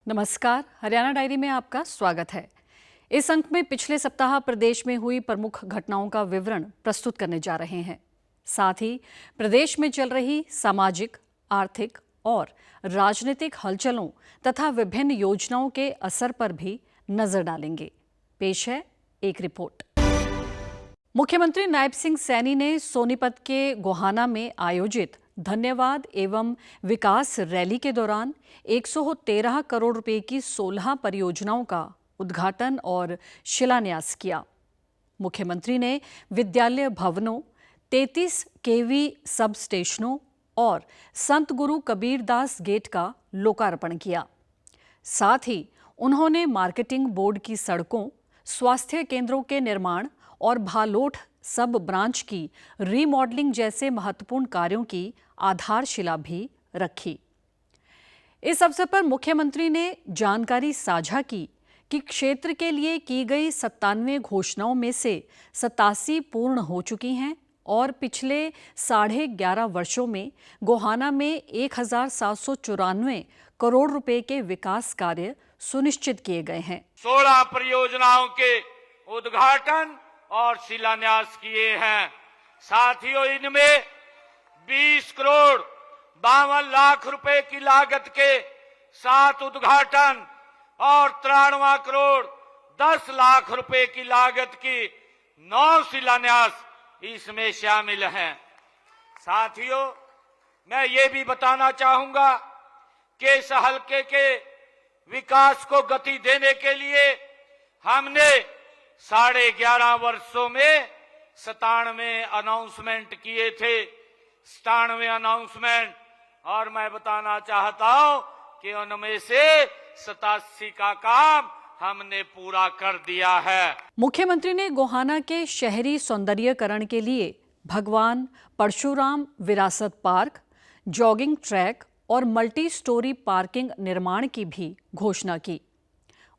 नमस्कार, हरियाणा डायरी में आपका स्वागत है। इस अंक में पिछले सप्ताह प्रदेश में हुई प्रमुख घटनाओं का विवरण प्रस्तुत करने जा रहे हैं। साथ ही प्रदेश में चल रही सामाजिक, आर्थिक और राजनीतिक हलचलों तथा विभिन्न योजनाओं के असर पर भी नजर डालेंगे। पेश है एक रिपोर्ट। मुख्यमंत्री नायब सिंह सैनी ने सोनीपत के गोहाना में आयोजित धन्यवाद एवं विकास रैली के दौरान 113 करोड़ रुपए की 16 परियोजनाओं का उद्घाटन और शिलान्यास किया। मुख्यमंत्री ने विद्यालय भवनों, 33 केवी सब स्टेशनों और संत गुरु कबीरदास गेट का लोकार्पण किया। साथ ही उन्होंने मार्केटिंग बोर्ड की सड़कों, स्वास्थ्य केंद्रों के निर्माण और भालोठ सब ब्रांच की रीमॉडलिंग जैसे महत्वपूर्ण कार्यों की आधारशिला भी रखी। इस अवसर पर मुख्यमंत्री ने जानकारी साझा की कि क्षेत्र के लिए की गई 97 घोषणाओं में से 87 पूर्ण हो चुकी हैं और पिछले 11.5 वर्षों में गोहाना में 1794 करोड़ रुपए के विकास कार्य सुनिश्चित किए गए हैं। 16 परियोजनाओं के उद्घाटन और शिलान्यास किए हैं। साथियों, इनमें 20 करोड़ 52 लाख रुपए की लागत के 7 उद्घाटन और 93 करोड़ 10 लाख रुपए की लागत की 9 शिलान्यास इसमें शामिल हैं। साथियों, मैं ये भी बताना चाहूंगा कि इस हलके के विकास को गति देने के लिए हमने 11.5 वर्षों में 97 अनाउंसमेंट किए थे। 97 अनाउंसमेंट, और मैं बताना चाहता हूं कि उनमें से 87 का काम हमने पूरा कर दिया है। मुख्यमंत्री ने गोहाना के शहरी सौंदर्यीकरण के लिए भगवान परशुराम विरासत पार्क, जॉगिंग ट्रैक और मल्टी स्टोरी पार्किंग निर्माण की भी घोषणा की।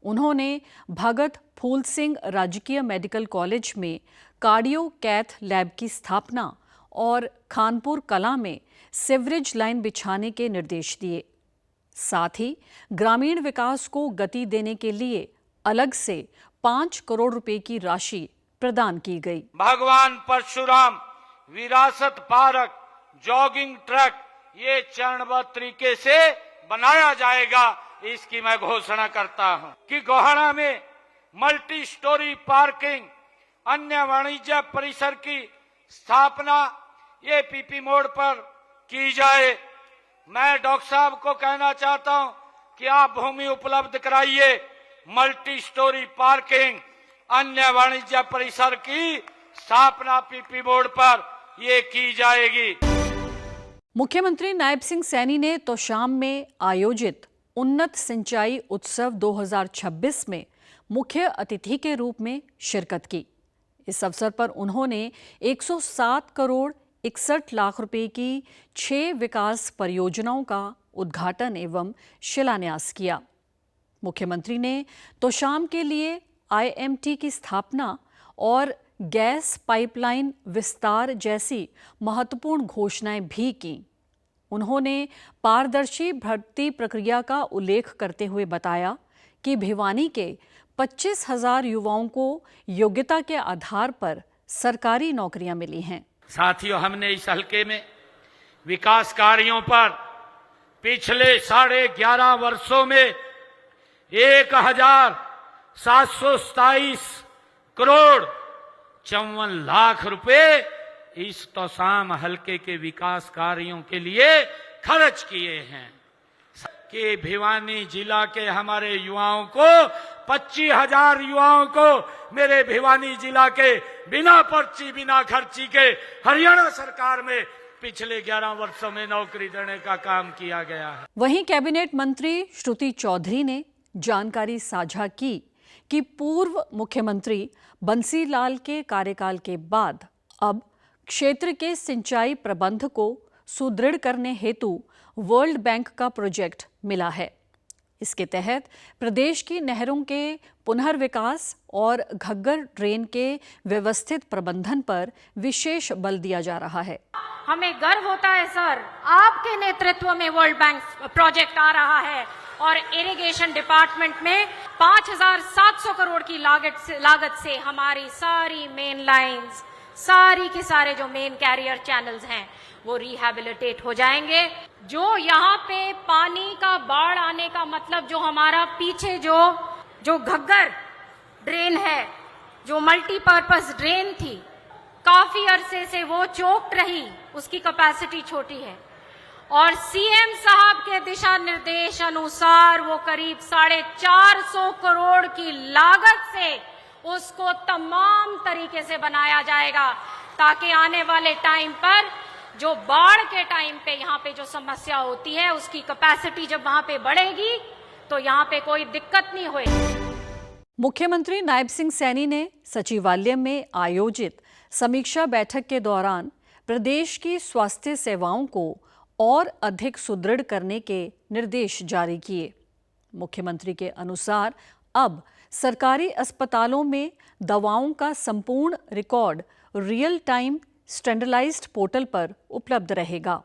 उन्होंने भगत फूल सिंह राजकीय मेडिकल कॉलेज में कार्डियो कैथ लैब की स्थापना और खानपुर कलां में सीवरेज लाइन बिछाने के निर्देश दिए। साथ ही ग्रामीण विकास को गति देने के लिए अलग से 5 करोड़ रुपए की राशि प्रदान की गई। भगवान परशुराम विरासत पार्क, जॉगिंग ट्रैक ये चरणबद्ध तरीके से बनाया जाएगा, इसकी मैं घोषणा करता हूं कि गोहाना में मल्टी स्टोरी पार्किंग, अन्य वाणिज्य परिसर की स्थापना ये पीपी मोड़ पर की जाए। मैं डॉक्टर साहब को कहना चाहता हूं कि आप भूमि उपलब्ध कराइए। मल्टी स्टोरी पार्किंग, अन्य वाणिज्य परिसर की स्थापना पीपी मोड़ पर ये की जाएगी। मुख्यमंत्री नायब सिंह सैनी ने तोशाम में आयोजित उन्नत सिंचाई उत्सव 2026 में मुख्य अतिथि के रूप में शिरकत की। इस अवसर पर उन्होंने 107 करोड़ 61 लाख रुपए की 6 विकास परियोजनाओं का उद्घाटन एवं शिलान्यास किया। मुख्यमंत्री ने तोशाम के लिए IMT की स्थापना और गैस पाइपलाइन विस्तार जैसी महत्वपूर्ण घोषणाएं भी की। उन्होंने पारदर्शी भर्ती प्रक्रिया का उल्लेख करते हुए बताया कि भिवानी के 25,000 युवाओं को योग्यता के आधार पर सरकारी नौकरियां मिली हैं। साथियों, हमने इस हलके में विकास कार्यों पर पिछले 11.5 वर्षों में 1,727 करोड़ 54 लाख रुपए इस तोशाम हलके के विकास कार्यों के लिए खर्च किए हैं कि भिवानी जिला के हमारे युवाओं को, 25,000 युवाओं को मेरे भिवानी जिला के बिना पर्ची बिना खर्ची के हरियाणा सरकार में पिछले 11 वर्षों में नौकरी देने का काम किया गया है। वहीं कैबिनेट मंत्री श्रुति चौधरी ने जानकारी साझा की कि पूर्व मुख्यमंत्री बंसी लाल के कार्यकाल के बाद अब क्षेत्र के सिंचाई प्रबंध को सुदृढ़ करने हेतु वर्ल्ड बैंक का प्रोजेक्ट मिला है। इसके तहत प्रदेश की नहरों के पुनर्विकास और घग्गर ड्रेन के व्यवस्थित प्रबंधन पर विशेष बल दिया जा रहा है। हमें गर्व होता है सर, आपके नेतृत्व में वर्ल्ड बैंक प्रोजेक्ट आ रहा है और इरिगेशन डिपार्टमेंट में 5,700 करोड़ की लागत से हमारी सारी मेन लाइंस, सारी के सारे जो मेन कैरियर चैनल्स हैं वो रिहैबिलिटेट हो जाएंगे। जो यहाँ पे पानी का बाढ़ आने का मतलब जो हमारा पीछे जो घग्गर ड्रेन है, जो मल्टीपर्पस ड्रेन थी, काफी अरसे से वो चोक्ड रही, उसकी कैपेसिटी छोटी है और सीएम साहब के दिशा निर्देश अनुसार वो करीब 450 करोड़ की लागत से उसको तमाम तरीके से बनाया जाएगा ताकि आने वाले टाइम पर जो बाढ़ के टाइम पे यहाँ पे जो समस्या होती है उसकी कैपेसिटी जब वहां पे बढ़ेगी तो यहाँ पे कोई दिक्कत नहीं होगी। मुख्यमंत्री नायब सिंह सैनी ने सचिवालय में आयोजित समीक्षा बैठक के दौरान प्रदेश की स्वास्थ्य सेवाओं को और अधिक सुदृढ़ करने के निर्देश जारी किए। मुख्यमंत्री के अनुसार अब सरकारी अस्पतालों में दवाओं का संपूर्ण record real time standardised portal पर उपलब्ध रहेगा।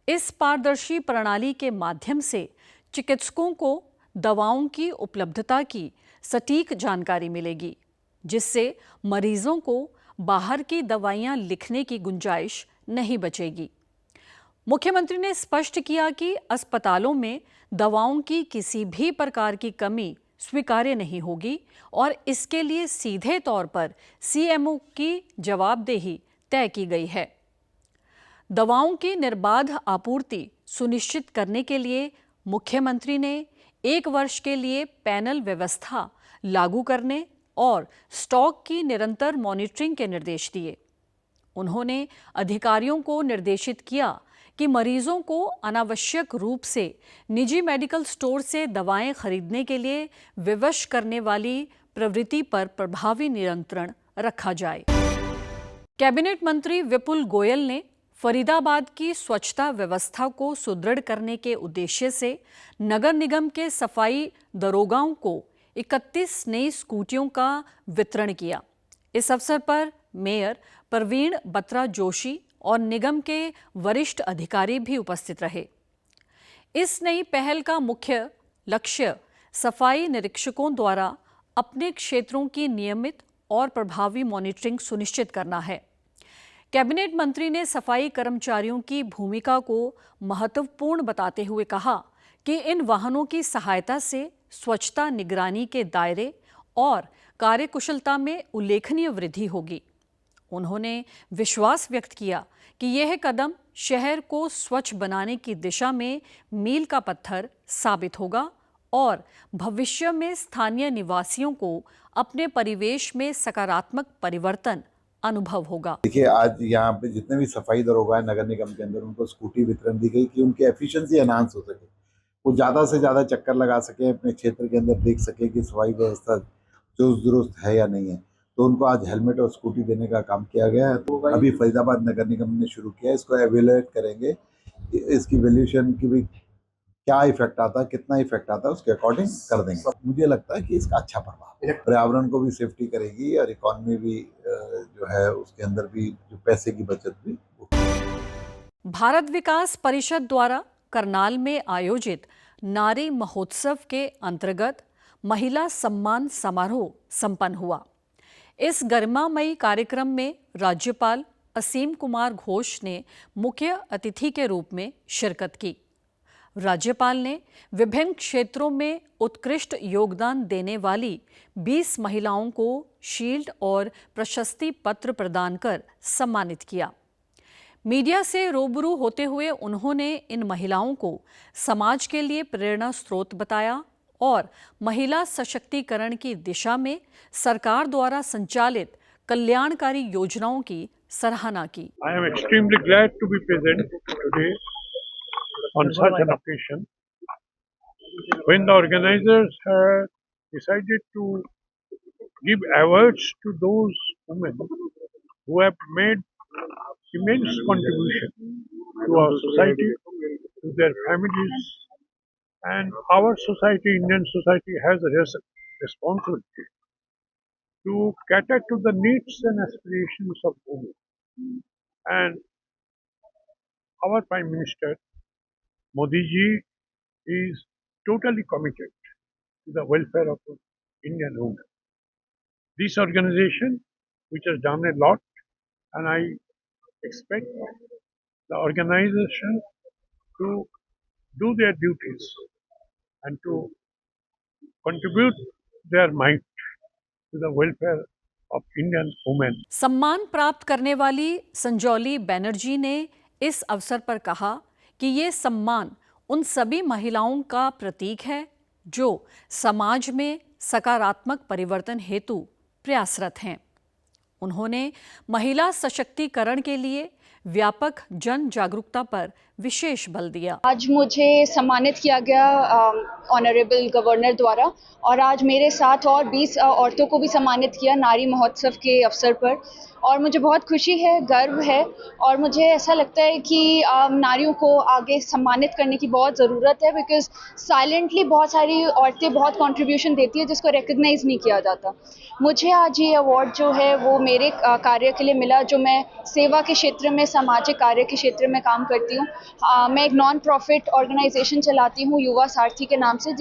इस पारदर्शी प्रणाली के माध्यम से चिकित्सकों को दवाओं की उपलब्धता की सटीक जानकारी मिलेगी, जिससे मरीजों को बाहर की दवाइयां लिखने की गुंजाइश नहीं बचेगी। मुख्यमंत्री ने स्पष्ट किया कि अस्पतालों में दवाओं की किसी भी प्रकार की कमी स्वीकार्य नहीं होगी और इसके लिए सीधे तौर पर सीएमओ की जवाबदेही तय की गई है। दवाओं की निर्बाध आपूर्ति सुनिश्चित करने के लिए मुख्यमंत्री ने 1 वर्ष के लिए पैनल व्यवस्था लागू करने और स्टॉक की निरंतर मॉनिटरिंग के निर्देश दिए। उन्होंने अधिकारियों को निर्देशित किया कि मरीजों को अनावश्यक रूप से निजी मेडिकल स्टोर से दवाएं खरीदने के लिए विवश करने वाली प्रवृत्ति पर प्रभावी नियंत्रण रखा जाए। कैबिनेट मंत्री विपुल गोयल ने फरीदाबाद की स्वच्छता व्यवस्था को सुदृढ़ करने के उद्देश्य से नगर निगम के सफाई दरोगाओं को 31 नई स्कूटियों का वितरण किया। इस अवसर पर मेयर प्रवीण बत्रा जोशी और निगम के वरिष्ठ अधिकारी भी उपस्थित रहे। इस नई पहल का मुख्य लक्ष्य सफाई निरीक्षकों द्वारा अपने क्षेत्रों की नियमित और प्रभावी मॉनिटरिंग सुनिश्चित करना है। कैबिनेट मंत्री ने सफाई कर्मचारियों की भूमिका को महत्वपूर्ण बताते हुए कहा कि इन वाहनों की सहायता से स्वच्छता निगरानी के दायरे और कार्यकुशलता में उल्लेखनीय वृद्धि होगी। उन्होंने विश्वास व्यक्त किया कि यह कदम शहर को स्वच्छ बनाने की दिशा में मील का पत्थर साबित होगा और भविष्य में स्थानीय निवासियों को अपने परिवेश में सकारात्मक परिवर्तन अनुभव होगा। देखिए, आज यहाँ पे जितने भी सफाई दरोगा है नगर निगम के अंदर, उनको स्कूटी वितरण दी गई कि उनकी एफिशिएंसी एनहांस हो सके, वो ज़्यादा से ज़्यादा चक्कर लगा सके, अपने क्षेत्र के अंदर देख सके कि सफाई व्यवस्था चुस्त दुरुस्त है या नहीं है। तो उनको आज हेलमेट और स्कूटी देने का काम किया गया है। तो अभी फरीदाबाद नगर निगम ने शुरू किया है, इसको एवेलुएट करेंगे, इसकी वैल्यूएशन की भी क्या इफेक्ट आता है, कितना इफेक्ट आता है, उसके अकॉर्डिंग कर देंगे। मुझे लगता है कि इसका अच्छा प्रभाव पर्यावरण को भी सेफ्टी करेगी और इकोनॉमी भी जो है उसके अंदर भी जो पैसे की बचत भी। भारत विकास परिषद द्वारा करनाल में आयोजित नारी महोत्सव के अंतर्गत महिला सम्मान समारोह संपन्न हुआ। इस गरिमामयी कार्यक्रम में राज्यपाल असीम कुमार घोष ने मुख्य अतिथि के रूप में शिरकत की। राज्यपाल ने विभिन्न क्षेत्रों में उत्कृष्ट योगदान देने वाली 20 महिलाओं को शील्ड और प्रशस्ति पत्र प्रदान कर सम्मानित किया। मीडिया से रूबरू होते हुए उन्होंने इन महिलाओं को समाज के लिए प्रेरणा स्रोत बताया और महिला सशक्तिकरण की दिशा में सरकार द्वारा संचालित कल्याणकारी योजनाओं की सराहना की। I am extremely glad to be present today on such an occasion when the organizers have decided to give awards to those women who have made immense contribution to our society, to their families, and our society, Indian society, has a responsibility to cater to the needs and aspirations of women. And our Prime Minister Modi ji is totally committed to the welfare of Indian women. This organization, which has done a lot, and I expect the organization to do their duties and to contribute their might to the welfare of Indian women. सम्मान प्राप्त करने वाली संजौली बनर्जी ने इस अवसर पर कहा कि ये सम्मान उन सभी महिलाओं का प्रतीक है जो समाज में सकारात्मक परिवर्तन हेतु प्रयासरत हैं। उन्होंने महिला सशक्तिकरण के लिए व्यापक जन जागरूकता पर विशेष बल दिया। आज मुझे सम्मानित किया गया ऑनरेबल गवर्नर द्वारा और आज मेरे साथ और 20 औरतों को भी सम्मानित किया नारी महोत्सव के अवसर पर और मुझे बहुत खुशी है, गर्व है और मुझे ऐसा लगता है कि नारियों को आगे सम्मानित करने की बहुत ज़रूरत है बिकॉज़ साइलेंटली बहुत सारी औरतें बहुत कंट्रीब्यूशन देती है जिसको रिकग्नाइज़ नहीं किया जाता। मुझे आज ये अवार्ड जो है वो मेरे कार्य के लिए मिला जो मैं सेवा के क्षेत्र में, सामाजिक कार्य के क्षेत्र में काम करती हूँ। मैं एक नॉन प्रॉफिट ऑर्गेनाइजेशन चलाती हूँ युवा सारथी के नाम से।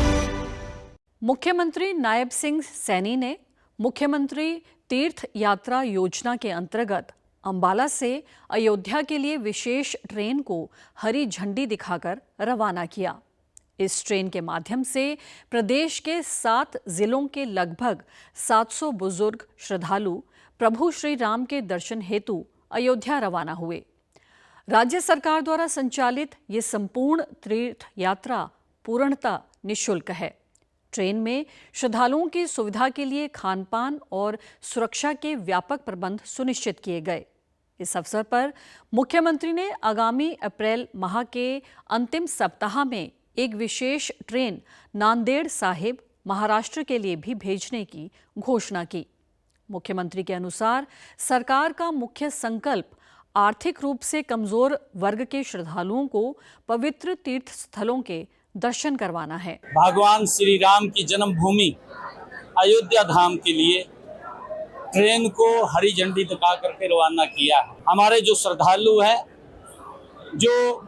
मुख्यमंत्री नायब सिंह सैनी ने मुख्यमंत्री तीर्थ यात्रा योजना के अंतर्गत अंबाला से अयोध्या के लिए विशेष ट्रेन को हरी झंडी दिखाकर रवाना किया। इस ट्रेन के माध्यम से प्रदेश के 7 जिलों के लगभग 700 बुजुर्ग श्रद्धालु प्रभु श्री राम के दर्शन हेतु अयोध्या रवाना हुए। राज्य सरकार द्वारा संचालित ये संपूर्ण तीर्थ यात्रा पूर्णतः निःशुल्क है। ट्रेन में श्रद्धालुओं की सुविधा के लिए खानपान और सुरक्षा के व्यापक प्रबंध सुनिश्चित किए गए। इस अवसर पर मुख्यमंत्री ने आगामी अप्रैल माह के अंतिम सप्ताह में एक विशेष ट्रेन नांदेड़ साहिब महाराष्ट्र के लिए भी भेजने की घोषणा की। मुख्यमंत्री के अनुसार सरकार का मुख्य संकल्प आर्थिक रूप से कमजोर वर्ग के श्रद्धालुओं को पवित्र तीर्थ स्थलों के दर्शन करवाना है। भगवान श्री राम की जन्मभूमि अयोध्या धाम के लिए ट्रेन को हरी झंडी दिखा करके रवाना किया है। हमारे जो श्रद्धालु हैं, जो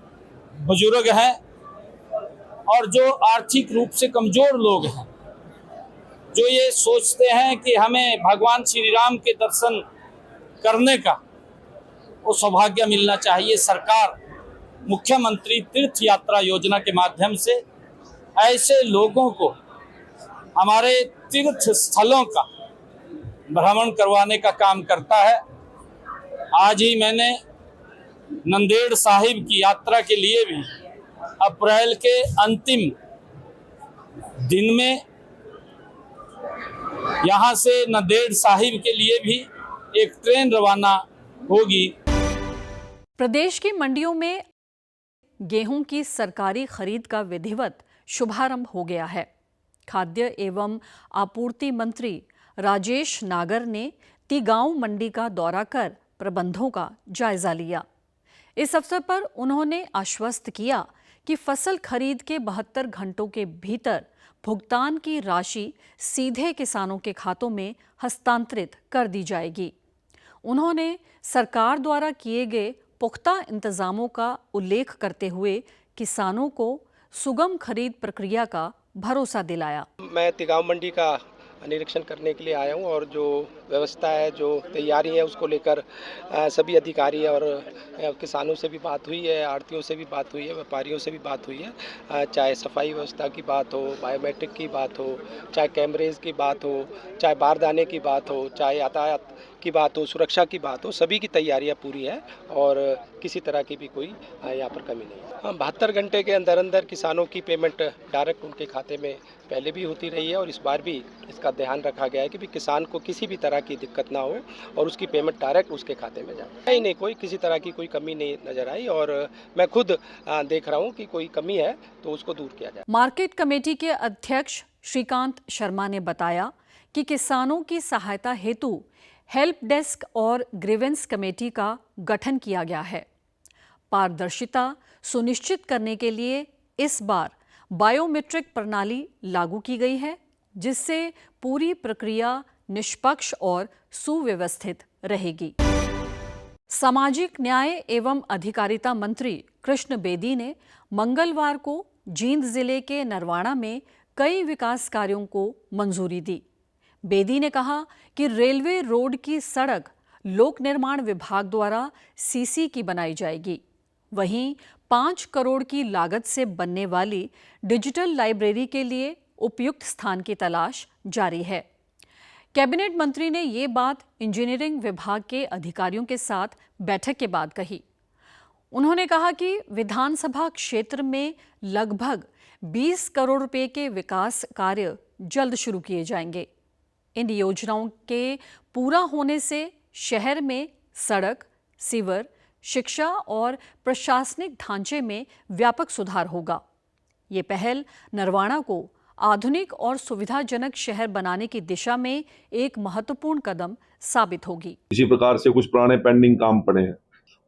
बुजुर्ग हैं और जो आर्थिक रूप से कमजोर लोग हैं, जो ये सोचते हैं कि हमें भगवान श्री राम के दर्शन करने का वो सौभाग्य मिलना चाहिए, सरकार मुख्यमंत्री तीर्थ यात्रा योजना के माध्यम से ऐसे लोगों को हमारे तीर्थ स्थलों का भ्रमण करवाने का काम करता है। आज ही मैंने नंदेड़ साहिब की यात्रा के लिए भी अप्रैल के अंतिम दिन में यहाँ से नंदेड़ साहिब के लिए भी एक ट्रेन रवाना होगी। प्रदेश की मंडियों में गेहूं की सरकारी खरीद का विधिवत शुभारंभ हो गया है। खाद्य एवं आपूर्ति मंत्री राजेश नागर ने तिगांव मंडी का दौरा कर प्रबंधों का जायजा लिया। इस अवसर पर उन्होंने आश्वस्त किया कि फसल खरीद के 72 घंटों के भीतर भुगतान की राशि सीधे किसानों के खातों में हस्तांतरित कर दी जाएगी। उन्होंने सरकार द्वारा किए गए पुख्ता इंतजामों का उल्लेख करते हुए किसानों को सुगम खरीद प्रक्रिया का भरोसा दिलाया। मैं तिगांव मंडी का निरीक्षण करने के लिए आया हूं और जो व्यवस्था है, जो तैयारी है, उसको लेकर सभी अधिकारी और किसानों से भी बात हुई है, आड़तियों से भी बात हुई है, व्यापारियों से भी बात हुई है। चाहे सफाई व्यवस्था की बात हो, बायोमेट्रिक की बात हो, चाहे कैमरेज की बात हो, चाहे बारदाने की बात हो, चाहे यातायात की बात हो, सुरक्षा की बात हो, सभी की तैयारियां पूरी है और किसी तरह की भी कोई यहाँ पर कमी नहीं है। 72 घंटे के अंदर अंदर किसानों की पेमेंट डायरेक्ट उनके खाते में पहले भी होती रही है और इस बार भी इसका ध्यान रखा गया है कि भी किसान को किसी भी तरह की दिक्कत ना हो और उसकी पेमेंट डायरेक्ट उसके खाते में जाए। नहीं, कोई किसी तरह की कोई कमी नहीं नजर आई और मैं खुद देख रहा हूँ कि कोई कमी है तो उसको दूर किया जाए। मार्केट कमेटी के अध्यक्ष श्रीकांत शर्मा ने बताया कि किसानों की सहायता हेतु हेल्प डेस्क और ग्रीवेंस कमेटी का गठन किया गया है। पारदर्शिता सुनिश्चित करने के लिए इस बार बायोमेट्रिक प्रणाली लागू की गई है, जिससे पूरी प्रक्रिया निष्पक्ष और सुव्यवस्थित रहेगी। सामाजिक न्याय एवं अधिकारिता मंत्री कृष्ण बेदी ने मंगलवार को जींद जिले के नरवाड़ा में कई विकास कार्यों को मंजूरी दी। बेदी ने कहा कि रेलवे रोड की सड़क लोक निर्माण विभाग द्वारा सीसी की बनाई जाएगी। वहीं 5 करोड़ की लागत से बनने वाली डिजिटल लाइब्रेरी के लिए उपयुक्त स्थान की तलाश जारी है। कैबिनेट मंत्री ने ये बात इंजीनियरिंग विभाग के अधिकारियों के साथ बैठक के बाद कही। उन्होंने कहा कि विधानसभा क्षेत्र में लगभग 20 करोड़ रुपए के विकास कार्य जल्द शुरू किए जाएंगे। इन योजनाओं के पूरा होने से शहर में सड़क, सीवर, शिक्षा और प्रशासनिक ढांचे में व्यापक सुधार होगा। ये पहल नरवाड़ा को आधुनिक और सुविधाजनक शहर बनाने की दिशा में एक महत्वपूर्ण कदम साबित होगी। इसी प्रकार से कुछ पुराने पेंडिंग काम पड़े हैं,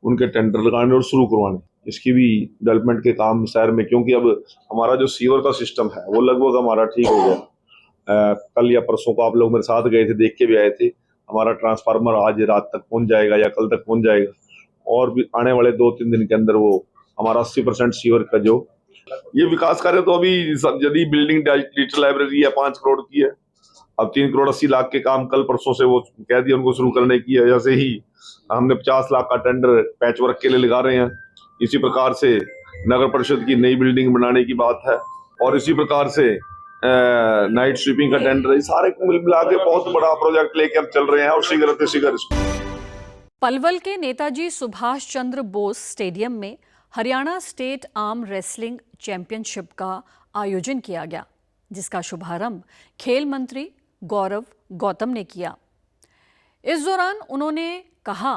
उनके टेंडर लगाने और शुरू करवाने, इसकी भी डेवलपमेंट के काम शहर में, क्योंकि अब हमारा जो सीवर का सिस्टम है वो लगभग हमारा ठीक हो गया। कल या परसों को आप लोग मेरे साथ गए थे, देख के भी आए थे। हमारा ट्रांसफार्मर आज रात तक पहुंच जाएगा या कल तक पहुंच जाएगा, और भी आने वाले 2-3 दिन के अंदर वो हमारा 80% सीवर का जो ये विकास कार्य तो अभी यदि बिल्डिंग डिजिटल लाइब्रेरी है 5 करोड़ की है, अब 3 करोड़ 80 लाख के काम कल परसों से वो कह दिया उनको शुरू करने की है। जैसे ही हमने 50 लाख का टेंडर पैच वर्क के लिए लगा रहे हैं, इसी प्रकार से नगर परिषद की नई बिल्डिंग बनाने की बात है, और इसी प्रकार से नाइट स्वीपिंग का टेंडर है। सारे मिला के बहुत बड़ा प्रोजेक्ट लेके हम चल रहे हैं, और शीघ्र पलवल के नेताजी सुभाष चंद्र बोस स्टेडियम में Haryana state arm wrestling championship का आयोजन किया गया, जिसका शुभारंभ खेल मंत्री गौरव गौतम ने किया। इस दौरान उन्होंने कहा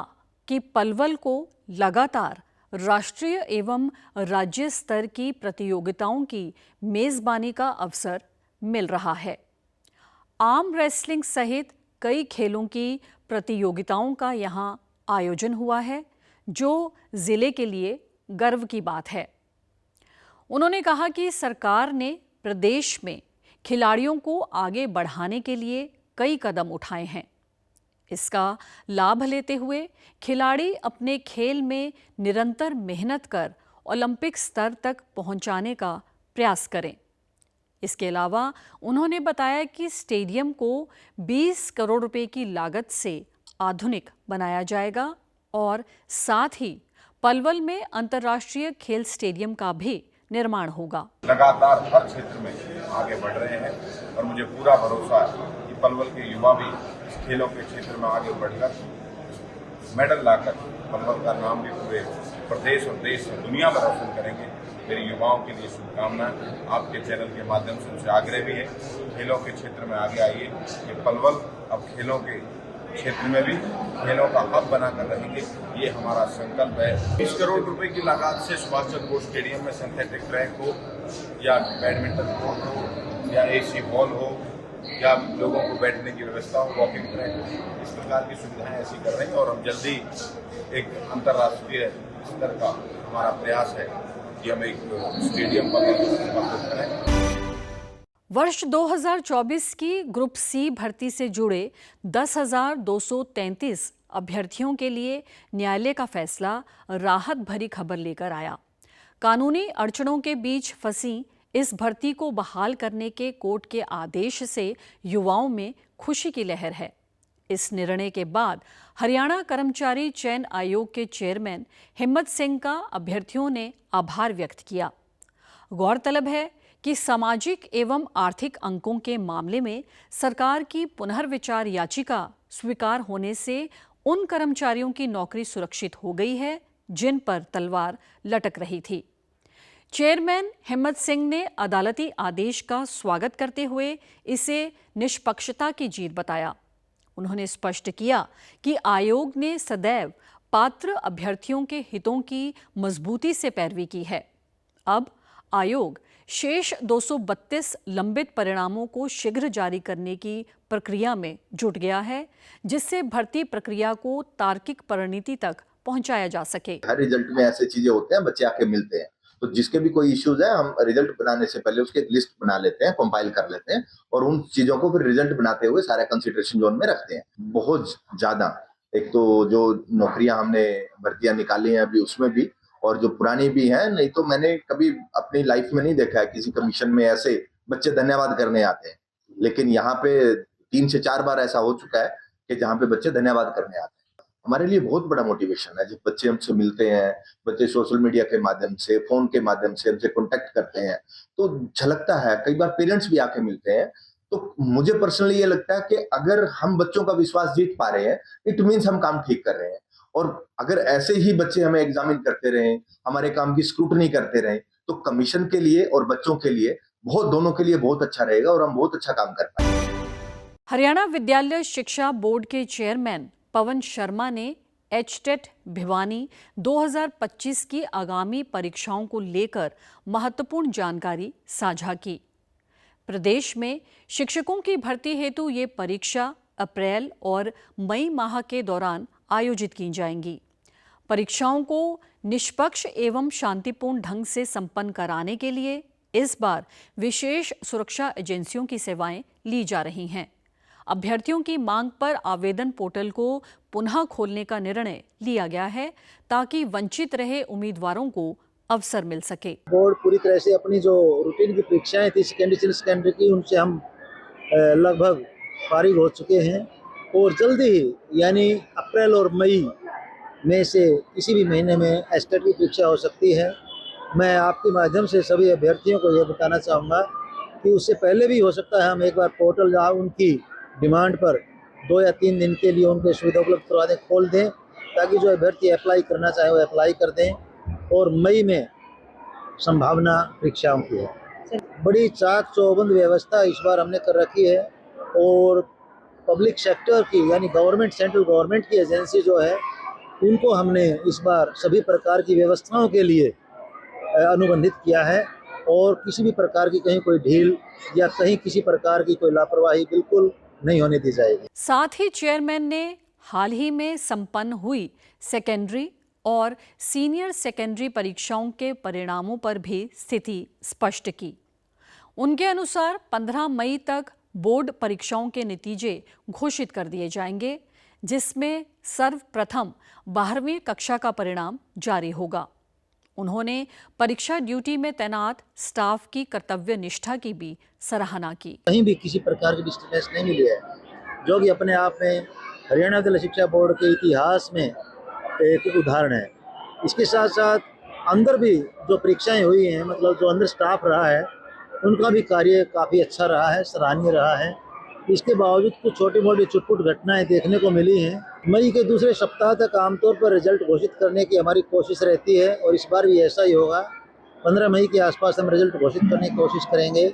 कि पलवल को लगातार राष्ट्रीय एवं राज्य स्तर की प्रतियोगिताओं की मेजबानी का अवसर मिल रहा है। आर्म रेसलिंग सहित कई खेलों की प्रतियोगिताओं का यहाँ आयोजन हुआ है, जो जिले के लिए गर्व की बात है। उन्होंने कहा कि सरकार ने प्रदेश में खिलाड़ियों को आगे बढ़ाने के लिए कई कदम उठाए हैं। इसका लाभ लेते हुए खिलाड़ी अपने खेल में निरंतर मेहनत कर ओलंपिक स्तर तक पहुंचाने का प्रयास करें। इसके अलावा उन्होंने बताया कि स्टेडियम को 20 करोड़ रुपए की लागत से आधुनिक बनाया जाएगा, और साथ ही पलवल में अंतर्राष्ट्रीय खेल स्टेडियम का भी निर्माण होगा। लगातार हर क्षेत्र में आगे बढ़ रहे हैं, और मुझे पूरा भरोसा है कि पलवल के युवा भी इस खेलों के क्षेत्र में आगे बढ़कर मेडल लाकर पलवल का नाम भी पूरे प्रदेश और देश और दुनिया में रोशन करेंगे। मेरे युवाओं के लिए शुभकामनाएं। आपके चैनल के माध्यम से उनसे आग्रह भी है, खेलों के क्षेत्र में आगे आइए। ये पलवल अब खेलों के क्षेत्र में भी खेलों का हब बनाकर रहेंगे, ये हमारा संकल्प है। 20 करोड़ रुपए की लागत से सुभाष चंद्र बोस स्टेडियम में सिंथेटिक ट्रैक हो, या बैडमिंटन कोर्ट हो, या एसी हॉल हो, या लोगों को बैठने की व्यवस्था हो, वॉकिंग ट्रैक हो, इस प्रकार की सुविधाएं ऐसी कर रहे हैं। और हम जल्दी एक अंतर्राष्ट्रीय स्तर का हमारा प्रयास है कि हम एक स्टेडियम पर करें। वर्ष 2024 की ग्रुप सी भर्ती से जुड़े 10,233 अभ्यर्थियों के लिए न्यायालय का फैसला राहत भरी खबर लेकर आया। कानूनी अड़चनों के बीच फंसी इस भर्ती को बहाल करने के कोर्ट के आदेश से युवाओं में खुशी की लहर है। इस निर्णय के बाद हरियाणा कर्मचारी चयन आयोग के चेयरमैन हिम्मत सिंह का अभ्यर्थियों ने आभार व्यक्त किया। गौरतलब है कि सामाजिक एवं आर्थिक अंकों के मामले में सरकार की पुनर्विचार याचिका स्वीकार होने से उन कर्मचारियों की नौकरी सुरक्षित हो गई है जिन पर तलवार लटक रही थी। चेयरमैन हिम्मत सिंह ने अदालती आदेश का स्वागत करते हुए इसे निष्पक्षता की जीत बताया। उन्होंने स्पष्ट किया कि आयोग ने सदैव पात्र अभ्यर्थियों के हितों की मजबूती से पैरवी की है। अब आयोग शेष 232 लंबित परिणामों को शीघ्र जारी करने की प्रक्रिया में जुट गया है, जिससे भर्ती प्रक्रिया को तार्किक परिणति तक पहुंचाया जा सके। हर रिजल्ट में ऐसे चीजें होते हैं, बच्चे आके मिलते हैं, तो जिसके भी कोई इश्यूज है हम रिजल्ट बनाने से पहले उसकी एक लिस्ट बना लेते हैं, कंपाइल कर लेते हैं, और उन चीजों को फिर रिजल्ट बनाते हुए सारे कंसिडरेशन जोन में रखते हैं। बहुत ज्यादा, एक तो जो नौकरियां हमने भर्तियां निकाली हैं अभी उसमें भी, और जो पुरानी भी हैं, नहीं तो मैंने कभी अपनी लाइफ में नहीं देखा है किसी कमीशन में ऐसे बच्चे धन्यवाद करने आते हैं, लेकिन यहाँ पे 3 से 4 बार ऐसा हो चुका है कि जहाँ पे बच्चे धन्यवाद करने आते हैं। हमारे लिए बहुत बड़ा मोटिवेशन है जब बच्चे हमसे मिलते हैं, बच्चे सोशल मीडिया के माध्यम से, फोन के माध्यम से हमसे कॉन्टेक्ट करते हैं, तो झलकता है। कई बार पेरेंट्स भी आके मिलते हैं, तो मुझे पर्सनली ये लगता है कि अगर हम बच्चों का विश्वास जीत पा रहे हैं, इट मीन्स हम काम ठीक कर रहे हैं। और अगर ऐसे ही बच्चे हमें एग्जामिन करते रहें, हमारे काम की स्क्रूटनी करते रहें, तो कमीशन के लिए और बच्चों के लिए दोनों के लिए बहुत अच्छा रहेगा और हम बहुत अच्छा काम कर पाएंगे। हरियाणा विद्यालय शिक्षा बोर्ड के चेयरमैन पवन शर्मा ने एचटेट भिवानी 2025 की आगामी परीक्षाओं को लेकर महत्वपूर्ण जानकारी साझा की। प्रदेश में शिक्षकों की भर्ती हेतु ये परीक्षा अप्रैल और मई माह के दौरान आयोजित की जाएंगी। परीक्षाओं को निष्पक्ष एवं शांतिपूर्ण ढंग से संपन्न कराने के लिए इस बार विशेष सुरक्षा एजेंसियों की सेवाएं ली जा रही हैं। अभ्यर्थियों की मांग पर आवेदन पोर्टल को पुनः खोलने का निर्णय लिया गया है ताकि वंचित रहे उम्मीदवारों को अवसर मिल सके। बोर्ड पूरी तरह से अपनी जो रूटीन की परीक्षाएं थी सेकेंडरी सीनियर सेकेंडरी की, उनसे हम लगभग फारिग हो चुके हैं और जल्दी ही यानी अप्रैल और मई में से किसी भी महीने में एचटेट की परीक्षा हो सकती है। मैं आपके माध्यम से सभी अभ्यर्थियों को यह बताना चाहूँगा कि उससे पहले भी हो सकता है हम एक बार पोर्टल जहाँ उनकी डिमांड पर 2 या 3 दिन के लिए उनके सुविधा उपलब्ध करवा दें, खोल दें, ताकि जो अभ्यर्थी अप्लाई करना चाहे वो अप्लाई कर दें और मई में संभावना परीक्षाओं की है। बड़ी चाक चौबंद व्यवस्था इस बार हमने कर रखी है और पब्लिक सेक्टर की यानी गवर्नमेंट, सेंट्रल गवर्नमेंट की एजेंसी जो है उनको हमने इस बार सभी प्रकार की व्यवस्थाओं के लिए अनुबंधित किया है और किसी भी प्रकार की कहीं कोई ढील या कहीं किसी प्रकार की कोई लापरवाही बिल्कुल नहीं होने दी जाएगी। साथ ही चेयरमैन ने हाल ही में संपन्न हुई सेकेंडरी और सीनियर सेकेंडरी परीक्षाओं के परिणामों पर भी स्थिति स्पष्ट की। उनके अनुसार 15 मई तक बोर्ड परीक्षाओं के नतीजे घोषित कर दिए जाएंगे, जिसमें सर्वप्रथम 12वीं कक्षा का परिणाम जारी होगा। उन्होंने परीक्षा ड्यूटी में तैनात स्टाफ की कर्तव्य निष्ठा की भी सराहना की। कहीं भी किसी प्रकार की डिस्टर्बेंस नहीं मिली है, जो कि अपने आप में हरियाणा विद्यालय शिक्षा बोर्ड के इतिहास में एक उदाहरण है। इसके साथ साथ अंदर भी जो परीक्षाएं हुई हैं, मतलब जो अंदर स्टाफ रहा है, उनका भी कार्य काफ़ी अच्छा रहा है, सराहनीय रहा है। इसके बावजूद कुछ छोटी मोटी चुटपुट घटनाएं देखने को मिली हैं। मई के दूसरे सप्ताह तक आमतौर पर रिजल्ट घोषित करने की हमारी कोशिश रहती है और इस बार भी ऐसा ही होगा। 15 मई के आसपास हम रिजल्ट घोषित करने की कोशिश करेंगे।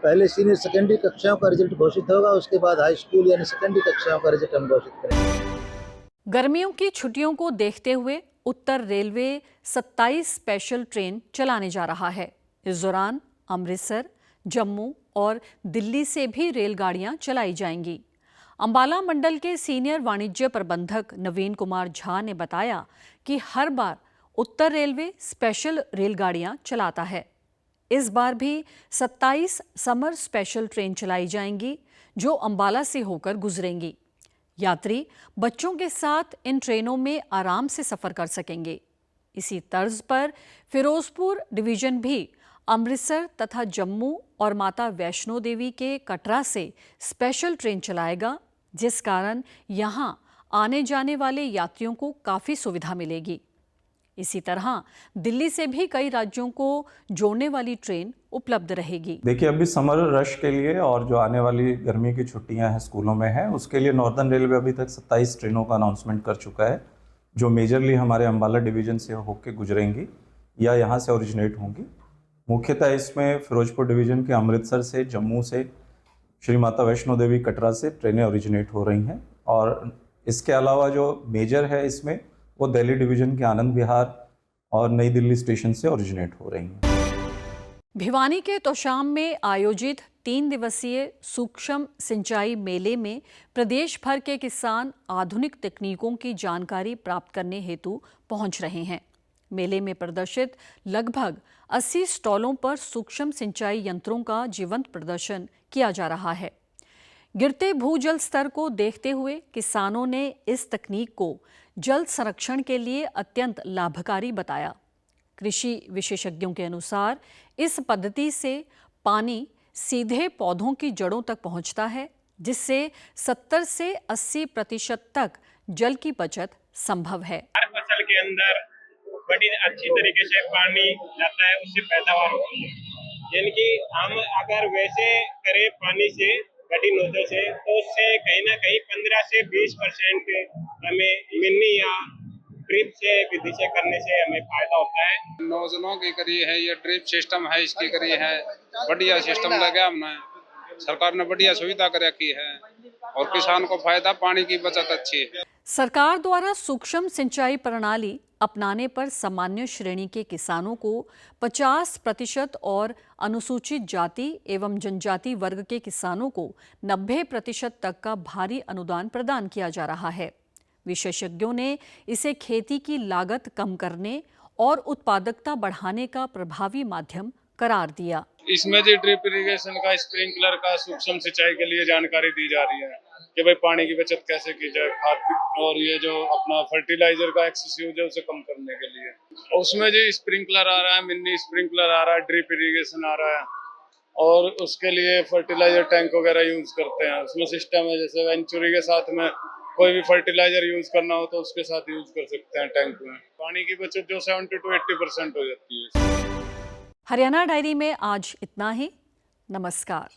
पहले सीनियर सेकेंडरी कक्षाओं का रिजल्ट घोषित होगा, उसके बाद हाई स्कूल यानी सेकेंडरी कक्षाओं का रिजल्ट हम घोषित करेंगे। गर्मियों की छुट्टियों को देखते हुए उत्तर रेलवे 27 स्पेशल ट्रेन चलाने जा रहा है। इस दौरान अमृतसर, जम्मू और दिल्ली से भी रेलगाड़ियां चलाई जाएंगी। अंबाला मंडल के सीनियर वाणिज्य प्रबंधक नवीन कुमार झा ने बताया कि हर बार उत्तर रेलवे स्पेशल रेलगाड़ियां चलाता है। इस बार भी 27 समर स्पेशल ट्रेन चलाई जाएंगी, जो अंबाला से होकर गुजरेंगी। यात्री बच्चों के साथ इन ट्रेनों में आराम से सफर कर सकेंगे। इसी तर्ज पर फिरोजपुर डिवीजन भी अमृतसर तथा जम्मू और माता वैष्णो देवी के कटरा से स्पेशल ट्रेन चलाएगा, जिस कारण यहां आने जाने वाले यात्रियों को काफ़ी सुविधा मिलेगी। इसी तरह दिल्ली से भी कई राज्यों को जोड़ने वाली ट्रेन उपलब्ध रहेगी। देखिए, अभी समर रश के लिए और जो आने वाली गर्मी की छुट्टियां हैं स्कूलों में है, उसके लिए नॉर्दर्न रेलवे अभी तक 27 ट्रेनों का अनाउंसमेंट कर चुका है, जो मेजरली हमारे अंबाला डिवीजन से होकर गुजरेंगी या यहाँ से ओरिजिनेट होंगी। मुख्यतः इसमें फिरोजपुर डिवीजन के अमृतसर से, जम्मू से, श्री माता वैष्णो देवी कटरा से ट्रेनें ओरिजिनेट हो रही हैं। और इसके अलावा जो मेजर है इसमें वो दिल्ली डिवीजन के आनंद विहार और नई दिल्ली स्टेशन से ओरिजिनेट हो रही हैं। भिवानी के तोशाम में आयोजित 3 दिवसीय सूक्ष्म सिंचाई मेले में प्रदेश भर के किसान आधुनिक तकनीकों की जानकारी प्राप्त करने हेतु पहुंच रहे हैं। मेले में प्रदर्शित लगभग 80 स्टॉलों पर सूक्ष्म सिंचाई यंत्रों का जीवंत प्रदर्शन किया जा रहा है। गिरते भूजल स्तर को देखते हुए किसानों ने इस तकनीक को जल संरक्षण के लिए अत्यंत लाभकारी बताया। कृषि विशेषज्ञों के अनुसार इस पद्धति से पानी सीधे पौधों की जड़ों तक पहुंचता है, जिससे 70 से 80% तक जल की बचत संभव है। हर फसल के अंदर बड़ी अच्छी तरीके से पानी जाता है, उससे पैदावार होती है। यानी कि हम अगर वैसे करें पानी से बड़ी नोजल से, तो उससे कहीं ना कहीं 15 से 20% हमें मिनी या ड्रिप से विधि से करने से हमें फायदा होता है। नोजलों की करी है, ये ड्रिप सिस्टम है, इसकी करी है, बढ़िया सिस्टम लगा हमने, सरकार ने बढ़िया सुविधा कर रखी है और किसान को फायदा, पानी की बचत अच्छी है। सरकार द्वारा सूक्ष्म सिंचाई प्रणाली अपनाने पर सामान्य श्रेणी के किसानों को 50% और अनुसूचित जाति एवं जनजाति वर्ग के किसानों को 90% तक का भारी अनुदान प्रदान किया जा रहा है। विशेषज्ञों ने इसे खेती की लागत कम करने और उत्पादकता बढ़ाने का प्रभावी माध्यम करार दिया। इसमें जो ड्रिप इरिगेशन का, स्प्रिंकलर का, सूक्ष्म सिंचाई के लिए जानकारी दी जा रही है कि भाई पानी की बचत कैसे की जाए, खाद और ये जो अपना फर्टिलाइजर का एक्सेस यूज है उसे कम करने के लिए। उसमें जो स्प्रिंकलर आ रहा है, मिनी स्प्रिंकलर आ रहा है, ड्रिप इरिगेशन आ रहा है और उसके लिए फर्टिलाइजर टैंक वगैरह यूज करते हैं। उसमें सिस्टम है, जैसे वेंचुरी के साथ में कोई भी फर्टिलाइजर यूज करना हो तो उसके साथ यूज कर सकते हैं टैंक में। पानी की बचत जो 70 to 80% हो जाती है। हरियाणा डायरी में आज इतना ही। नमस्कार।